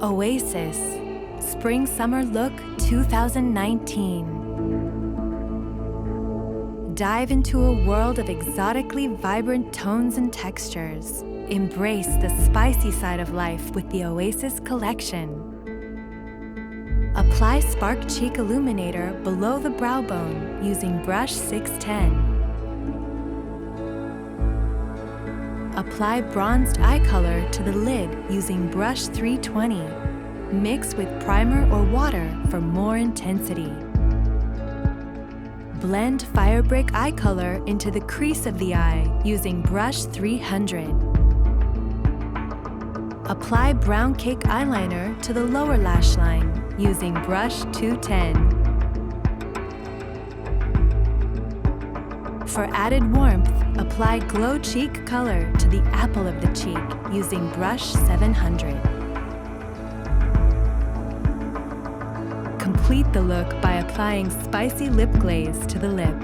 Oasis Spring Summer Look 2019. Dive into a world of exotically vibrant tones and textures. Embrace the spicy side of life with the Oasis collection. Apply Spark Cheek Illuminator below the brow bone using brush 610. Apply bronzed eye color to the lid using brush 320. Mix with primer or water for more intensity. Blend Firebrick Eye Color into the crease of the eye using brush 300. Apply brown cake eyeliner to the lower lash line using brush 210. For added warmth, apply Glow Cheek Color to the apple of the cheek using brush 700. Complete the look by applying Spicy Lip Glaze to the lip.